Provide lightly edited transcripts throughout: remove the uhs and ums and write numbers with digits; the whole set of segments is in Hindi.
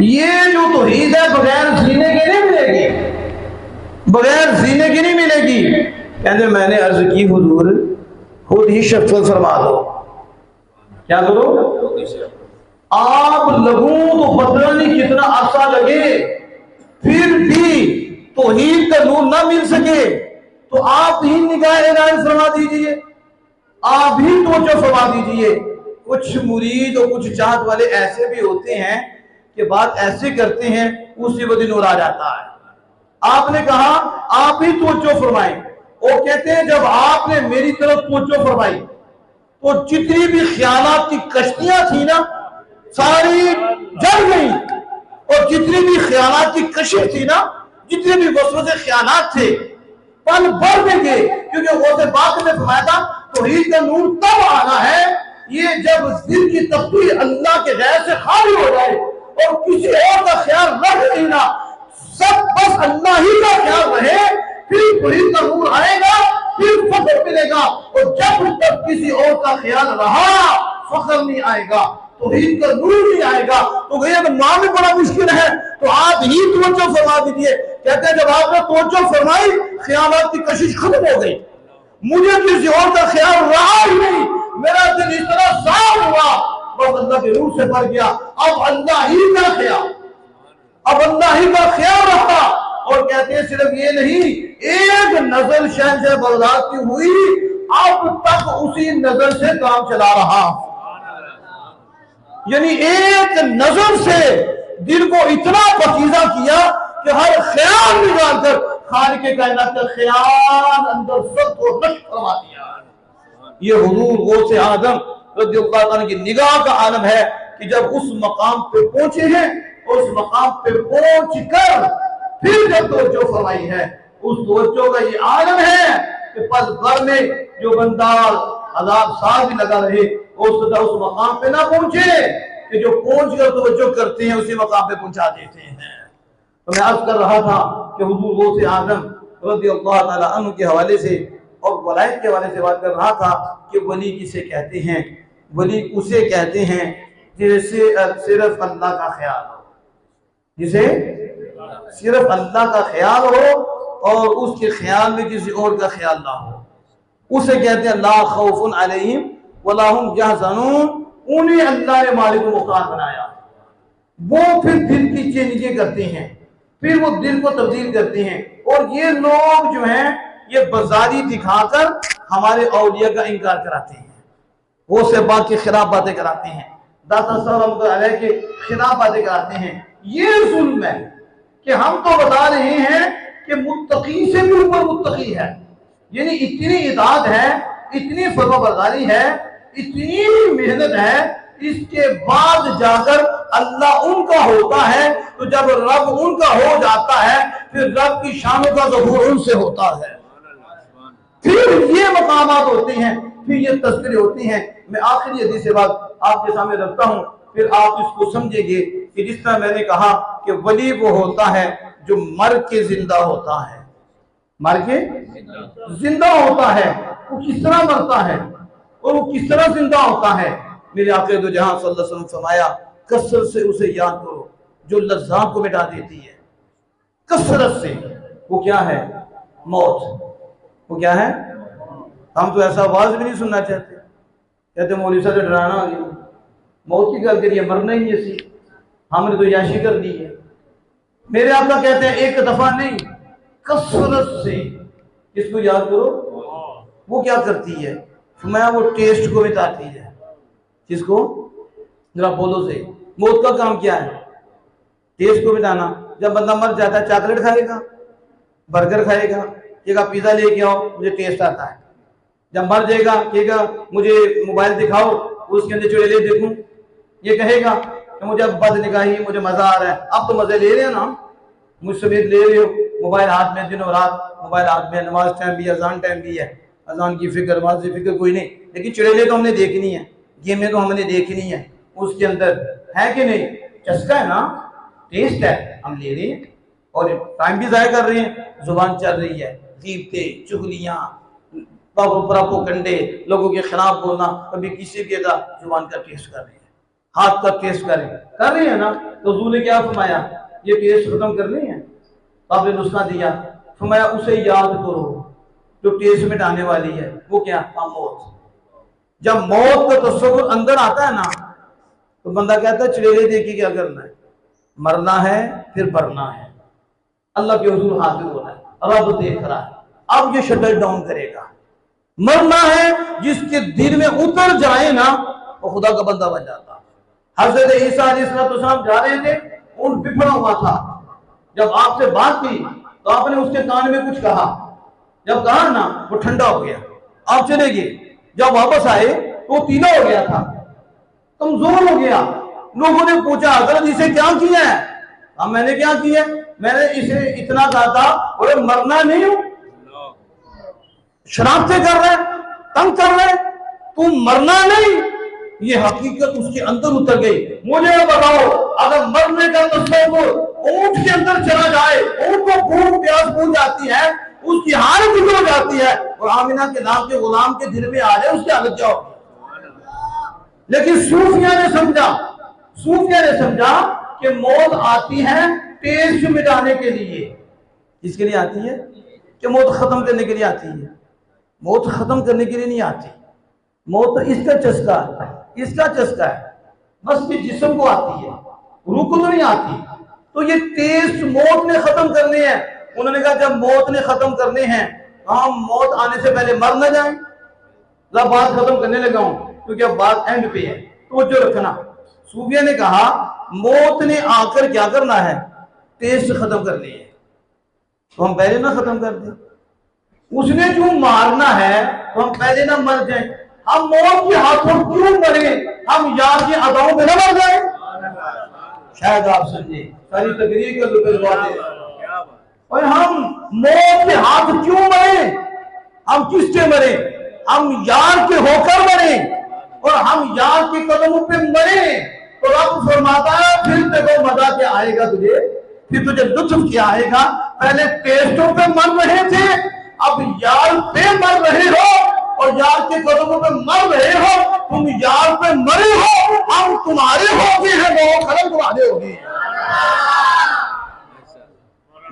ये जो तौहीद है बगैर जीने की नहीं मिलेगी, बगैर जीने की नहीं मिलेगी। कहते मैंने अर्ज की हुजूर खुद ही शफ़क़त फरमा दो। क्या करो? आप लगूं तो पता नहीं कितना अरसा लगे, फिर भी तौहीद का नूर ना मिल सके तो आप ही निगाह इनायत फरमा दीजिए, आप ही तवज्जो फरमा दीजिए। कुछ मुरीद और कुछ चाहत वाले ऐसे भी होते हैं कि बात ऐसे करते हैं उसी वक्त नूर आ जाता है। आपने कहा आप ही तवज्जो फरमाएं, वो कहते हैं जब आपने मेरी तरफ तवज्जो फरमाई तो जितनी भी ख्यालात की कश्तियां थी ना सारी जल गई, और जितनी भी ख्यालात की कशिश थी ना, जितने भी वसवसे ख्यालात थे पल भर में गए, क्योंकि वो से बात में फरमाया था तौहीद का नूर तब आना है ये जब दिल की तब्दीली अल्लाह के गैर से खाली हो जाए और किसी और का ख्याल रहे ही ना, सब बस अल्लाह ही का ख्याल रहे, फिर तौहीद का नूर आएगा, फिर फख्र मिलेगा। और जब तक किसी और का ख्याल रहा फख्र नहीं आएगा, तौहीद का नूर नहीं आएगा। तो भैया नाम में बड़ा मुश्किल है, तो आप ही तवज्जो फरमा दीजिए। कहते हैं जब आपने तवज्जो फरमाई ख्यालात की कशिश खत्म हो गई, मुझे किसी और का ख्याल रहा ही नहीं, मेरा दिल इस तरह साफ हुआ बस अल्लाह के रूह से भर गया। अब अल्लाह ही का ख्याल, अब अल्लाह ही का ख्याल रहा। और कहते हैं सिर्फ ये नहीं, एक नजर शहंशाह बगदाद की हुई, अब तक उसी नजर से काम चला रहा। यानी एक नजर से दिल को इतना पकीज़ा किया कि हर ख्याल निकाल कर खालिक के कायनात का ख्याल अंदर सबको नष्ट करवा दिया। ये हुजूर गौसे आज़म रज़ियल्लाहु अन्हु की निगाह का आलम है कि जब उस मकाम पे पहुंचे हैं, उस मकाम पे पहुंच कर फिर जब तवज्जो फरमाई है, उस तवज्जो का ये आलम है कि पल भर में जो बंदा अज़ाब साल भी लगा रहे उस मकाम पे ना पहुंचे कि जो पहुंच कर तवज्जो करते हैं उसी मकाम पे पहुंचा देते हैं। तो मैं अर्ज कर रहा था कि हुजूर गौसे आज़म रज़ियल्लाहु ताला अन्हु के हवाले से और वलायत के हवाले से बात कर रहा था कि वली किसे कहते हैं। वली उसे कहते हैं जिसे सिर्फ अल्लाह का ख्याल हो, जिसे सिर्फ अल्लाह का ख्याल हो और उसके ख्याल में किसी और का ख्याल ना हो, उसे कहते हैं ला खौफुन अलैहिम वला हुम यहज़नून। उन्हें अल्लाह ने मालिक मुख्तार बनाया, वो फिर दिल की चेंजिंग करते हैं, फिर वो दिल को तब्दील करते हैं। और ये लोग जो हैं ये बाजारी दिखाकर हमारे औलिया का इनकार कराते हैं, वो से बात के खिलाफ बातें कराते हैं, दाता साहब अलैह के खिलाफ बातें कराते हैं। ये जुल्म है कि हम तो बता रहे हैं कि मुत्तकी से भी ऊपर मुत्तकी है, यानी इतनी इताअत है, इतनी फरमाबरदारी है, इतनी मेहनत है, इसके बाद जाकर अल्लाह उनका होता है। तो जब रब उनका हो जाता है फिर रब की शानों का ज़हूर उनसे होता है, फिर ये मकामात होते हैं, फिर ये तस्वीरें होती हैं। मैं आखिरी हदीस से बात आपके सामने रखता हूँ, फिर आप इसको समझेंगे कि जिस तरह मैंने कहा कि वली वो होता है जो मर के जिंदा होता है, मर के जिंदा होता है। वो किस तरह मरता है और वो किस तरह जिंदा होता है। मेरे आक़ा दो जहां सल्लल्लाहु अलैहि वसल्लम फरमाया कसरत से उसे याद करो जो लज़्ज़ात को मिटा देती है, कसरत से। वो क्या है? मौत। वो क्या है? हम तो ऐसा आवाज भी नहीं सुनना चाहते, कहते मौलवी साहब डराना आ गया, मौत की गल करिए, मरना ही ऐसी, हमने तो याशी कर दी है। मेरे आका कहते हैं एक दफा नहीं, कसरत से इसको याद करो। वो क्या करती है? फरमाया वो टेस्ट को मिटाती है। किसको? जरा बोलो से। मौत का काम क्या है? टेस्ट को मिटाना। जब बंदा मर जाता है चॉकलेट खाएगा, बर्गर खाएगा, कहेगा पिज्जा लेके आओ मुझे टेस्ट आता है। जब मर जाएगा कहेगा मुझे मोबाइल दिखाओ उसके अंदर चुड़ैले देखूं, ये कहेगा कि मुझे अब बदनिगाही, मुझे मजा आ रहा है। अब तो मजे ले रहे हैं ना, मुझ समेत ले रहे हो, मोबाइल हाथ में, दिनों रात मोबाइल हाथ में, नमाज टाइम भी, अजान टाइम भी है, अजान की फिक्र, नमाज की फिक्र कोई नहीं, लेकिन चुड़ैले तो हमने देखनी है, गेमें तो हमने देखनी है। उसके अंदर है कि नहीं? चस्का है ना, टेस्ट है, हम ले रहे हैं और टाइम भी ज़ाया कर रहे हैं, जुबान चल रही है, गीबतें, चुगलियाँ, कंडे, लोगों के खिलाफ बोलना, कभी किसी के जुबान का टेस्ट कर रहे हैं। हाथ का केस करें, कर रही है ना। तो हुजूर ने क्या फरमाया, ये केस खत्म करनी है, तो आपने नुस्खा दिया, फरमाया उसे याद करो जो केस मिटाने वाली है, वो क्या, मौत। जब मौत का तस्वुर अंदर आता है ना, तो बंदा कहता है चिड़ेले देखिए क्या करना है, मरना है फिर मरना है, अल्लाह के हुजूर हाजिर होना है, रब देख रहा है, अब ये शटर डाउन करेगा। मरना है जिसके दिल में उतर जाए ना, वो खुदा का बंदा बन जाता। हजरत ईसा अलैहिस्सलाम जा रहे थे, ऊंट बिफड़ा हुआ था, जब आपसे बात की तो आपने उसके कान में कुछ कहा, जब कहा ना वो ठंडा हो गया, आप चले गए। जब वापस आए तो तीला हो गया था, कमजोर हो गया। लोगों ने पूछा हजरत इसे क्या किया है? अब मैंने क्या किया, मैंने इसे इतना कहा था, बोले मरना नहीं हूं, शराब से कर रहे, तंग कर रहे, तुम मरना नहीं। ये हकीकत उसके अंदर उतर गई। मुझे बताओ, अगर मरने का तस्वीर ऊंट के अंदर चला जाए, ऊंट को भूख प्यास भूल जाती है, उसकी हालत बिगड़ जाती है, और आमिना के नाम के गुलाम के दिल में आ जाए, उसकी हालत क्या होगी। लेकिन सूफिया ने समझा कि मौत आती है टेस्ट मिटाने के लिए। किसके लिए आती है? कि मौत खत्म करने के लिए आती है। मौत खत्म करने के लिए नहीं आती। मौत तो इसका चस्का है, बस ये जिस्म को आती है, रूह को तो नहीं आती। तो ये टेस्ट मौत ने खत्म करने हैं। उन्होंने कहा जब मौत ने खत्म करने हैं, हम मौत आने से पहले मर न जाएं। बात खत्म करने लगा हूं क्योंकि अब बात एंड पे है, तो जो रखना। सूफिया ने कहा मौत ने आकर क्या करना है, टेस्ट खत्म करनी है, तो हम पहले ना खत्म कर दें। उसने जो मारना है तो हम पहले ना मर जाएं। हम मौत के हाथों क्यों मरे, हम यार की अदाओं में ना मर जाए। शायद आप समझे, सारी तकरीर के लुत्फ। और हम मौत के हाथ क्यों मरे, हम किसके मरे, हम यार के होकर मरे, और हम यार के कदमों पे मरे। तो रब फरमाता है फिर देखो मजा क्या आएगा तुझे, फिर तुझे लुत्फ क्या आएगा। पहले टेस्टों पे मर रहे थे, अब यार पे मर रहे हो, और यार के कदमों पे मर रहे हो। तुम यार पे मरे हो, हम तुम्हारे हो गए हैं, वो खत्म तुम्हारे हो गए।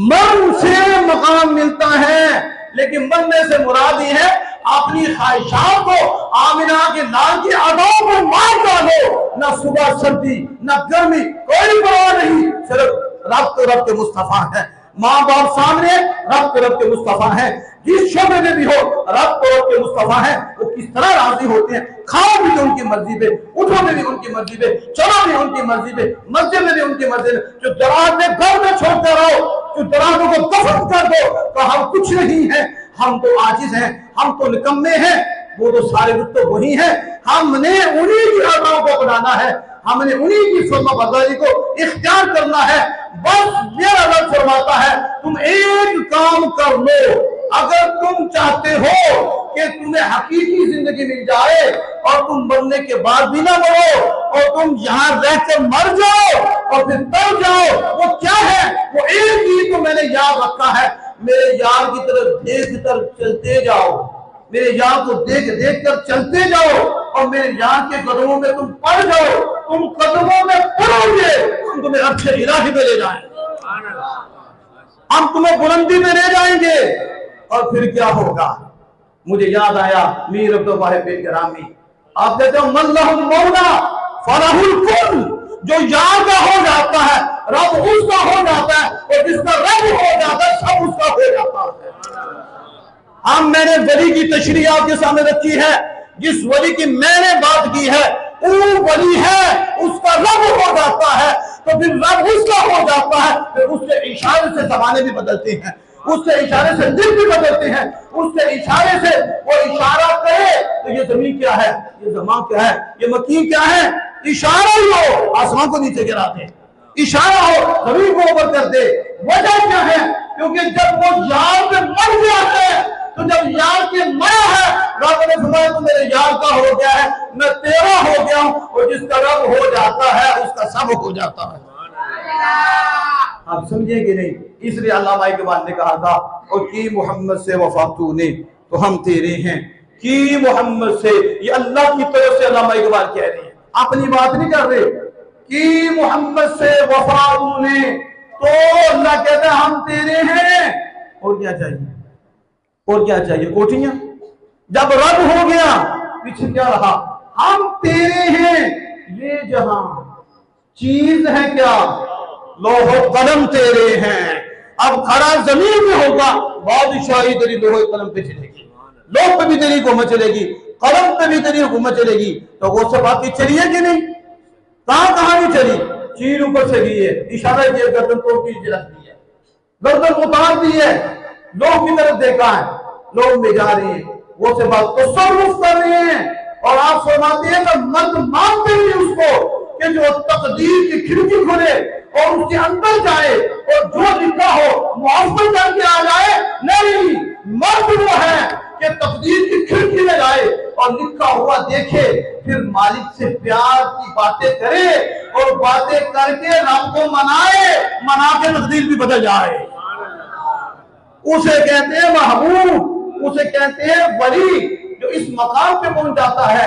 मरण से मकाम मिलता है, लेकिन मरने से मुराद ये है अपनी ख्वाहिशात को, आमिना के लाल की अदाओं को मार डालो। ना सुबह सर्दी ना गर्मी, कोई परवाह नहीं, सिर्फ रब के मुस्तफा है। माँ बाप सामने रब के मुस्तफा है, जिस शोबे में भी हो रब के मुस्तफा है। वो किस तरह राजी होते हैं, खाओ भी उनकी मर्जी पे, उठो भी उनकी मर्जी पे, चलो भी उनकी मर्जी पे, मस्जिद में भी उनकी मर्जी पे। जो दराज में घर में छोड़ कर आओ, जो दराजों को दफन कर दो, तो हम कुछ नहीं है, हम तो आजिज हैं, हम तो निकम्मे हैं, वो तो सारे तो वही है। हमने उन्हीं की अदाओं को अपनाना है, हमने उन्हीं की फर्माबरदारी को इख्तियार करना है। बस ये अल्लाह फरमाता है तुम एक काम कर लो, अगर तुम चाहते हो कि तुम्हें हकीकी जिंदगी मिल जाए और तुम मरने के बाद भी ना मरो, और तुम यहाँ रहकर मर जाओ और फिर तर जाओ, वो क्या है, वो एक ही तो मैंने याद रखा है, मेरे यार की तरफ देख कर चलते जाओ, मेरे यार को देख देख कर चलते जाओ, और मेरे यार के कदमों में तुम पड़ जाओ। तुम कदमों में पड़ोगे, हम तुम्हें अच्छे इलाही में ले जाएंगे, हम तुम्हें बुलंदी में ले जाएंगे। और फिर क्या होगा, मुझे याद आया मीर अब्दुल गिरामी, आप कहते हो मल्लाहु मौला फलाहुल कुल, जो यार का हो जाता है रब उसका हो जाता है, और जिसका रब हो जाता है सब उसका हो जाता है। अब मैंने वली की तशरीह आपके सामने रखी है, जिस वली की मैंने बात की है वो वली है, उसका रब हो जाता है, तो फिर रब उसका हो जाता है, फिर उसके इशारे से जमाने भी बदलते हैं, उससे इशारे से दिल भी बदलते हैं, उससे इशारे से वो इशारा करे तो ये जमीन क्या है, ये जमान क्या है, ये मकीन क्या है। इशारा ही हो आसमान को नीचे गिरा दे, इशारा हो जमीन को ऊपर कर दे। वजह क्या है, क्योंकि जब वो यार पे मर गया है, तो जब यार के मरा है, रब ने फरमाया तो मेरे यार का हो गया है, मैं तेरा हो गया हूं, और जिसका रब हो जाता है उसका सब हो जाता है। आप समझे कि नहीं? इसलिए अल्लामा इकबाल ने कहा था, और की मोहम्मद से वफा तूने तो हम तेरे हैं, की मोहम्मद से, ये अल्लाह की तरफ से अल्लामा इकबाल कह रहे हैं, अपनी बात नहीं कर रहे कि मोहम्मद से वफा तूने, तो अल्लाह कहता है हम तेरे हैं। और क्या चाहिए, और क्या चाहिए? कोठियां। जब रब हो गया पीछे क्या रहा? हम तेरे हैं। ये जहां चीज है क्या? लोहो कलम तेरे हैं। अब खड़ा जमीन में होगा, बादशाही तेरी लोहे कलम पे चलेगी, लोह पे भी तेरी हुकूमत चलेगी, कलम पे भी तेरी हुकूमत चलेगी। तो वो सब बाकी चली है कि नहीं? कहां कहां नहीं चली? चीन ऊपर से गई है, इशारा किया, गर्दन तोड़ की रख दी है, गर्दन उतार दी है, लोग की तरफ देखा है, लोग में जा रहे हैं, वो से बात तो सब कर रहे हैं। और आप फरमाते हैं कि मर्द मानते ही उसको कि जो तकदीर की खिड़की खुले और उसके अंदर जाए और जो लिखा हो मुआवजा करके आ जाए। नहीं, मर्द वो है कि तकदीर की खिड़की में जाए और लिखा हुआ देखे, फिर मालिक से प्यार की बातें करे और बातें करके रब को मनाए, मना के तकदीर भी बदल जाए। उसे कहते हैं महबूब, उसे कहते हैं वली। जो इस मकाम पे पहुंच जाता है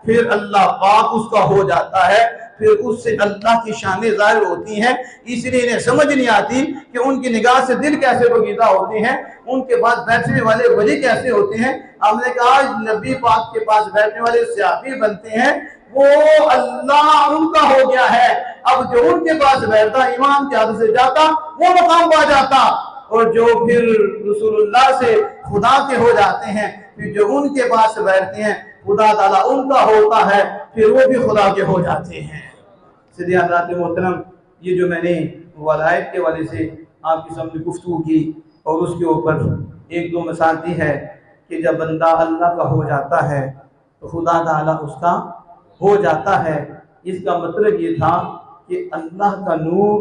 फिर अल्लाह पाक उसका हो जाता है, फिर उससे अल्लाह की शानें जाहिर होती हैं। इसलिए इन्हें समझ नहीं आती कि उनकी निगाह से दिल कैसे बगीदा होते हैं, उनके पास बैठने वाले वली कैसे होते हैं। हमने कहा नबी पाक के पास बैठने वाले सहाबी बनते हैं, वो अल्लाह उनका हो गया है। अब जो उनके पास बैठता, इमाम के आदत से जाता, वो मकाम पा जाता। और जो फिर रसूलुल्लाह से खुदा के हो जाते हैं, फिर जो उनके पास बैठते हैं खुदा ताला उनका होता है, फिर वो भी खुदा के हो जाते हैं। सीधे हज़रात मोहतरम, ये जो मैंने वलायत के वाले से आपकी सामने गुफ्तगू की और उसके ऊपर एक दो मिसाल दी है कि जब बंदा अल्लाह का हो जाता है तो खुदा ताला उसका हो जाता है। इसका मतलब ये था कि अल्लाह का नूर,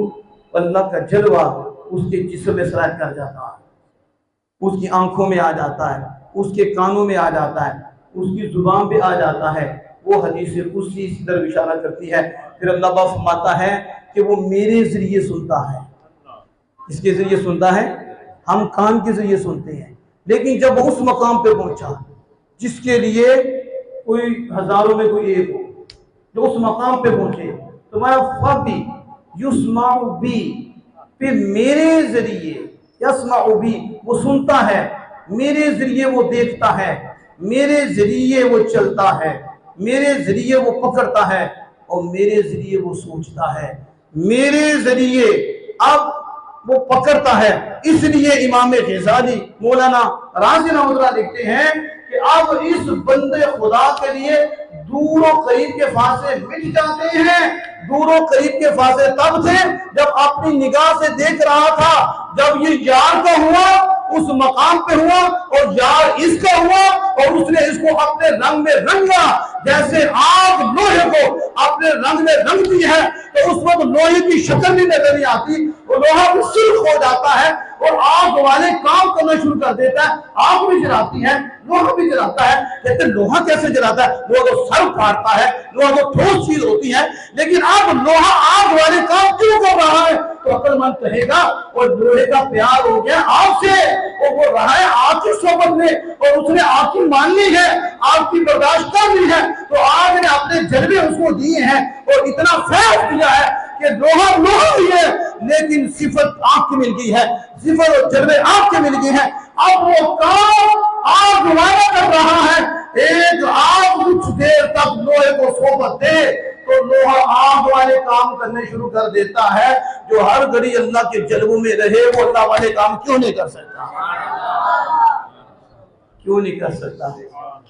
अल्लाह का जलवा उसके जिस्म में सराय कर जाता है, उसकी आंखों में आ जाता है, उसके कानों में आ जाता है, उसकी जुबान पे आ जाता है। वो हदीस कुर्सी इसी तरह इशारा करती है। फिर अल्लाह पाक फरमाता है कि वो मेरे जरिए सुनता है। इसके जरिए सुनता है, हम कान के जरिए सुनते हैं। लेकिन जब उस मकाम पे पहुंचा जिसके लिए कोई हजारों में कोई एक हो, जो उस मकाम पे पहुंचे तो मैं फबी युस्माउ बी, फिर मेरे जरिए यस्माउ बी, वो सुनता है, मेरे जरिए वो देखता है, मेरे जरिए वो चलता है, मेरे जरिए वो पकड़ता है और मेरे जरिए वो सोचता है, मेरे जरिए अब वो पकड़ता है। इसलिए इमाम ग़ज़ाली मौलाना राज़ी रहमतुल्लाह लिखते हैं कि अब इस बंदे खुदा के लिए दूर और करीब के फासले मिट जाते हैं। दूर और करीब के फासले तब थे जब अपनी निगाह से देख रहा था, जब ये यार का हुआ उस मकाम पे हुआ और यार इसका हुआ और उसने इसको अपने रंग में रंगा। जैसे आग लोहे को अपने रंग में रंगती है तो उस वक्त लोहे की शक्ल भी नजर नहीं आती, वो लोहा भी सुर्ख हो जाता है और आग वाले काम करना शुरू कर देता है। आग भी जलाती है, लोहा भी जलाता है। कहते लोहा कैसे जलाता है? लोहा तो सर फाड़ता है, लोहा तो ठोस चीज होती है। लेकिन अब लोहा आग वाले काम क्यों कर रहा है? तो अक्लमंद कहेगा और लोहे का प्यार हो गया आग से, और वो रहा है आग की सोबत में और उसने आग की मान ली है, आग की बर्दाश्त कर ली है, तो आग ने अपने जलवे उसको दिए हैं और इतना फैज दिया है कि लोहा लोहा ही है लेकिन सिफत आग की मिल गई है, सिफत और जलवे आग के मिल गए हैं। अब वो काम आग वाला कर रहा है। एक आग कुछ देर तक लोहे को सोबत दे तो लोहा आग वाले काम करने शुरू कर देता है। जो हर घड़ी अल्लाह के जलवों में रहे वो अल्लाह वाले काम क्यों नहीं कर सकता? क्यों नहीं कर सकता?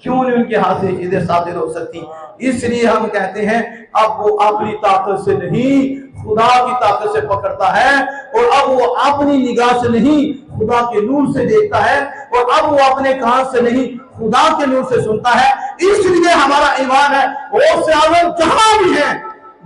क्यों नहीं उनके हाथ से चीजें साबित हो सकती? इसलिए हम कहते हैं अब वो अपनी ताकत से नहीं खुदा की ताकत से पकड़ता है, और अब वो अपनी निगाह से नहीं खुदा के नूर से देखता है, और अब वो अपने कान से नहीं खुदा के नूर से सुनता है। इसलिए हमारा ईमान है वो से आलम जहां भी है,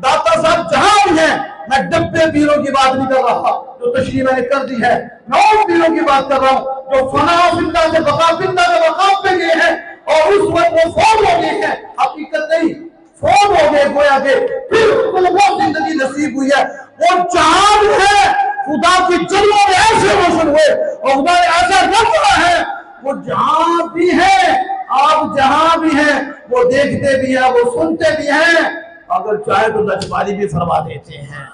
दाता साहब जहां भी है। मैं डब्बे पीरों की बात नहीं कर रहा जो तशरीह मैंने कर दी है, मैं उन पीरों की बात कर रहा हूँ जो फना जिंदा से बका जिंदा के मकाम पे गए हैं और उस वक्त वो फौत हो गए हैं। हकीकत नहीं, फौत हो गए गोया के, फिर वो जिंदगी नसीब हुई है। वो जहां भी है खुदा की जन्मों में ऐसे रोशन हुए और खुदा ने ऐसा रखा है। वो जहां भी है, आप जहां भी हैं, वो देखते भी हैं, वो सुनते भी हैं। अगर चाहे तो लजबारी भी फरमा देते हैं।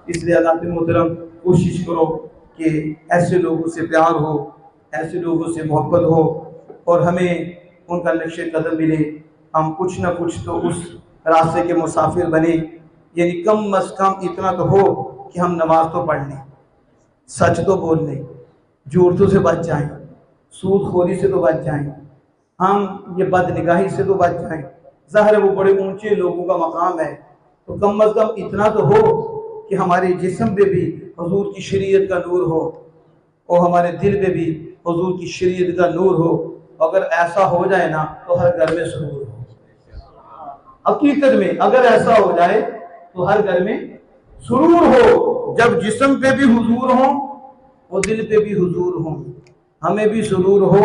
इसलिए अल्लाह के मोहतरम कोशिश करो कि ऐसे लोगों से प्यार हो, ऐसे लोगों से मोहब्बत हो और हमें उनका नक्श कदम मिले। हम कुछ ना कुछ तो उस रास्ते के मुसाफिर बने, यानी कम अज़ कम इतना तो हो कि हम नमाज तो पढ़ लें, सच तो बोल लें, झूठों से बच जाएं, सूदखोरी से तो बच जाएं, हम ये बदनिगाही से तो बच जाएं। ज़ाहिर है वो बड़े ऊंचे लोगों का मकाम है, तो कम अज़ कम इतना तो हो कि हमारे जिस्म पे भी हुजूर की शरीयत का नूर हो और हमारे दिल पे भी हुजूर की शरीयत का नूर हो। अगर ऐसा हो जाए ना तो हर घर में सुरूर हो। हकीकत में अगर ऐसा हो जाए तो हर घर में सुरूर हो। जब जिस्म पे भी हुजूर हो और दिल पे भी हुजूर हो, हमें भी सुरूर हो,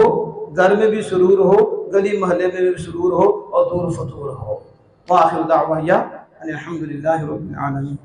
घर में भी सुरूर हो, गली मोहल्ले में भी सुरूर हो और दूर फतूर हो। वाखिर दावा अनिल हम्दुलिल्लाहि रब्बिल आलमीन।